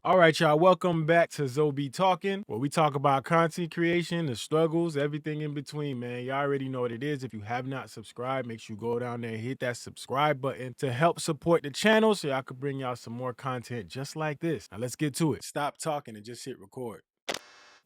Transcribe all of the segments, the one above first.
All right, y'all, welcome back to Zobe Talking, where we talk about content creation, the struggles, everything in between, man. Y'all already know what it is. If you have not subscribed, make sure you go down there and hit that subscribe button to help support the channel so y'all can bring y'all some more content just like this. Now let's get to it. Stop talking and just hit record.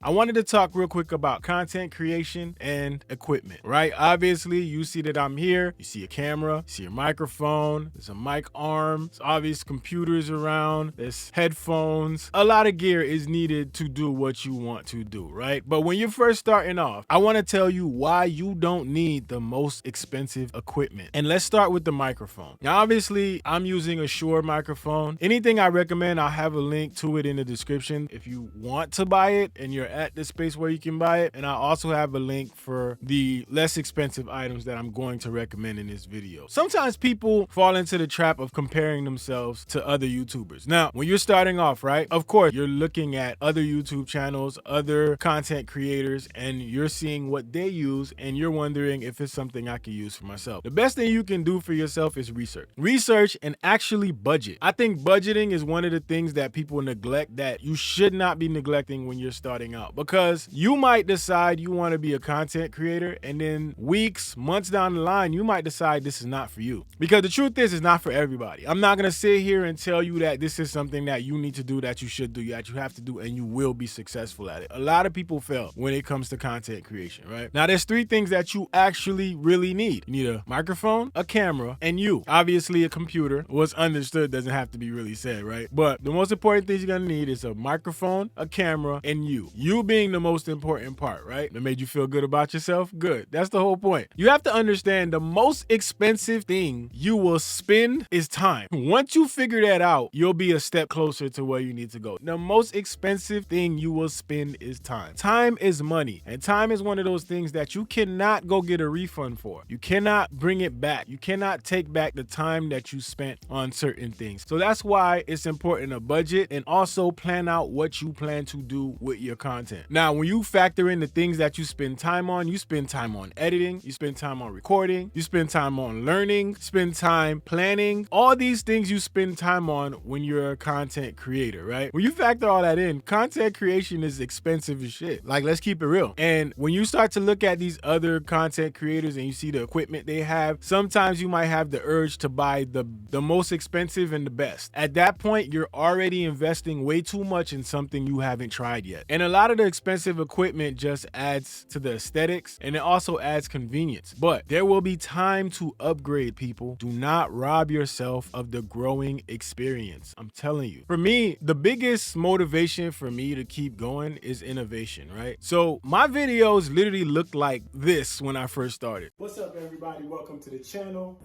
I wanted to talk real quick about content creation and equipment, right? Obviously, you see that I'm here. You see a camera, you see a microphone, there's a mic arm, there's obvious computers around, there's headphones. A lot of gear is needed to do what you want to do, right? But when you're first starting off, I want to tell you why you don't need the most expensive equipment. And let's start with the microphone. Now, obviously, I'm using a Shure microphone. Anything I recommend, I'll have a link to it in the description if you want to buy it and you're at the space where you can buy it. And I also have a link for the less expensive items that I'm going to recommend in this video. Sometimes people fall into the trap of comparing themselves to other YouTubers. Now, when you're starting off, right, of course, you're looking at other YouTube channels, other content creators, and you're seeing what they use, and you're wondering if it's something I can use for myself. The best thing you can do for yourself is research. Research and actually budget. I think budgeting is one of the things that people neglect that you should not be neglecting when you're starting out, because you might decide you want to be a content creator, and then weeks, months down the line, you might decide this is not for you. Because the truth is, it's not for everybody. I'm not going to sit here and tell you that this is something that you need to do, that you should do, that you have to do, and you will be successful at it. A lot of people fail when it comes to content creation, right? Now, there's three things that you actually really need. You need a microphone, a camera, and you. Obviously, a computer. What's understood doesn't have to be really said, right? But the most important things you're going to need is a microphone, a camera, and you. You being the most important part, right? That made you feel good about yourself? Good. That's the whole point. You have to understand the most expensive thing you will spend is time. Once you figure that out, you'll be a step closer to where you need to go. The most expensive thing you will spend is time. Time is money, and time is one of those things that you cannot go get a refund for. You cannot bring it back. You cannot take back the time that you spent on certain things. So that's why it's important to budget and also plan out what you plan to do with your content. Now, when you factor in the things that you spend time on, you spend time on editing, you spend time on recording, you spend time on learning, spend time planning, all these things you spend time on when you're a content creator, right? When you factor all that in, content creation is expensive as shit. Like, let's keep it real. And when you start to look at these other content creators and you see the equipment they have, sometimes you might have the urge to buy the most expensive and the best. At that point, you're already investing way too much in something you haven't tried yet. And a lot of the expensive equipment just adds to the aesthetics, and it also adds convenience. But there will be time to upgrade, people. Do not rob yourself of the growing experience. I'm telling you. For me, the biggest motivation for me to keep going is innovation, right? So my videos literally looked like this when I first started. What's up, everybody? Welcome to the channel.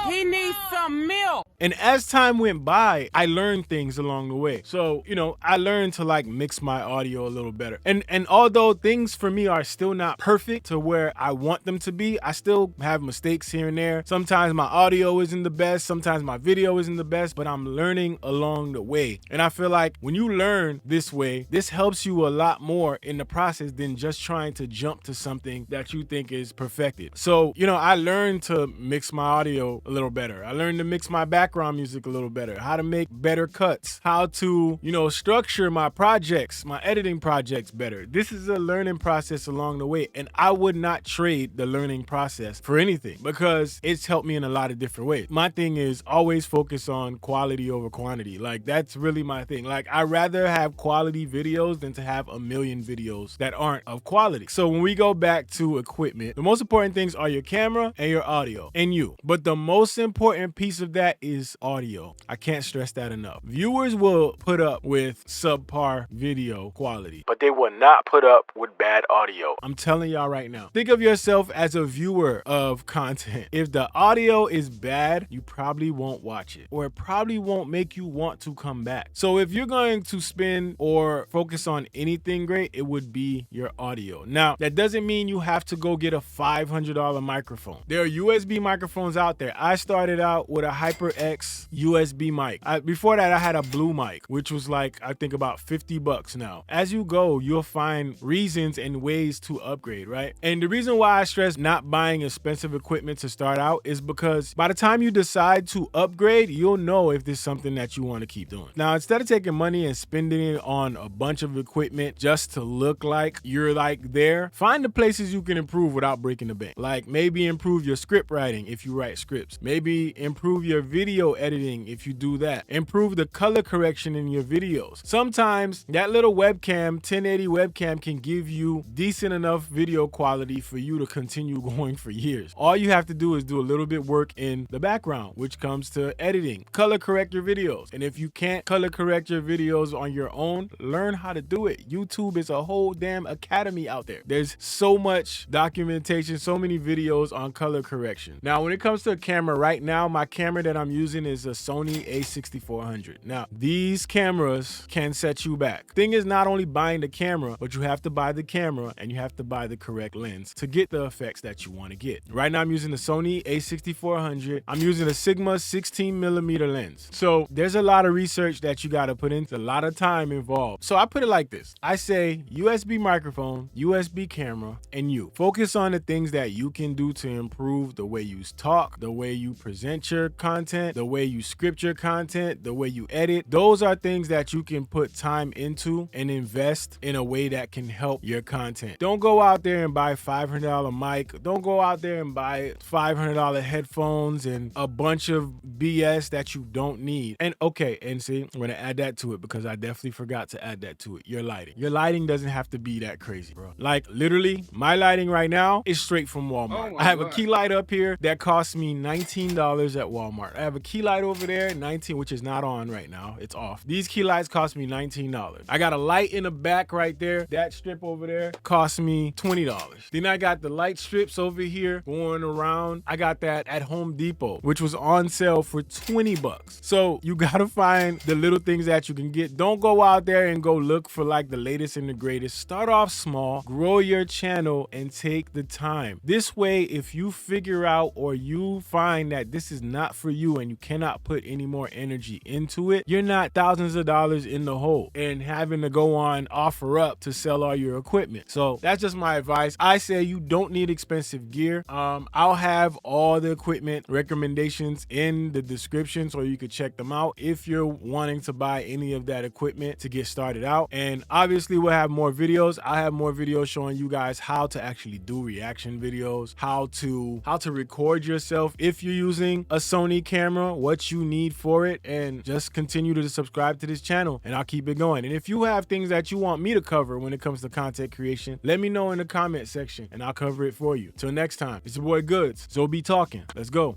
He needs some milk. And as time went by, I learned things along the way. So, I learned to like mix my audio a little better. And although things for me are still not perfect to where I want them to be, I still have mistakes here and there. Sometimes my audio isn't the best. Sometimes my video isn't the best, but I'm learning along the way. And I feel like when you learn this way, this helps you a lot more in the process than just trying to jump to something that you think is perfected. So, I learned to mix my audio a little better. I learned to mix my background music a little better, how to make better cuts, how to, structure my projects, my editing projects better. This is a learning process along the way, and I would not trade the learning process for anything because it's helped me in a lot of different ways. My thing is always focus on quality over quantity. Like, that's really my thing. Like, I'd rather have quality videos than to have a million videos that aren't of quality. So when we go back to equipment, the most important things are your camera and your audio and you. But the most important piece of that is audio. I can't stress that enough. Viewers will put up with subpar video quality, but they will not put up with bad audio. I'm telling y'all right now. Think of yourself as a viewer of content. If the audio is bad, you probably won't watch it, or it probably won't make you want to come back. So if you're going to spend or focus on anything great, it would be your audio. Now, that doesn't mean you have to go get a $500 microphone. There are USB microphones out there. I started out with a HyperX USB mic. Before that, I had a blue mic, which was like, I think about $50 now. now. As you go, you'll find reasons and ways to upgrade, right? And the reason why I stress not buying expensive equipment to start out is because by the time you decide to upgrade, you'll know if this is something that you want to keep doing. Now, instead of taking money and spending it on a bunch of equipment just to look like you're like there, find the places you can improve without breaking the bank. Like maybe improve your script writing if you write scripts. Maybe improve your video editing if you do that. Improve the color correction in your videos. Sometimes that little webcam, 1080 webcam, can give you decent enough video quality for you to continue going for years. All you have to do is do a little bit work in the background, which comes to editing. Color correct your videos. And if you can't color correct your videos on your own, learn how to do it. YouTube is a whole damn academy out there. There's so much documentation, so many videos on color correction. Now, when it comes to a camera, right now, my camera that I'm using is a Sony a6400. Now, these cameras can set you back. Thing is not only buying the camera, but you have to buy the camera and you have to buy the correct lens to get the effects that you want to get. Right now, I'm using the Sony a6400. I'm using a Sigma 16mm lens. So there's a lot of research that you got to put into, a lot of time involved. So I put it like this. I say USB microphone, USB camera, and you. Focus on the things that you can do to improve the way you talk, the way you present your content, the way you script your content, the way you edit. Those are things that you can put time into and invest in a way that can help your content. Don't go out there and buy $500 mic. Don't go out there and buy $500 headphones and a bunch of BS that you don't need. And okay, and see, I'm gonna add that to it because I definitely forgot to add that to it. Your lighting. Your lighting doesn't have to be that crazy, bro. Like literally, my lighting right now is straight from Walmart. I have a key light up here that cost me $19 at Walmart. I have a key light over there, 19, which is not on right now. It's off. These key lights cost me $19. I got a light in the back right there. That strip over there cost me $20. Then I got the light strips over here going around. I got that at Home Depot, which was on sale for 20 bucks. So you gotta find the little things that you can get. Don't go out there and go look for like the latest and the greatest. Start off small, grow your channel, and take the time. This way, if you figure out or you find that this is not for you and you cannot put any more energy into it, you're not thousands of dollars in the hole and having to go on OfferUp to sell all your equipment. So that's just my advice. I say you don't need expensive gear. I'll have all the equipment recommendations in the description so you could check them out if you're wanting to buy any of that equipment to get started out. And obviously we'll have more videos. I'll have more videos showing you guys how to actually do reaction videos, how to record yourself if you're using a Sony camera, what you need for it, and just continue to subscribe to this channel and I'll keep it going. And if you have things that you want me to cover when it comes to content creation, let me know in the comment section and I'll cover it for you. Till next time, it's your boy Goods. Zoe Talking. Let's go.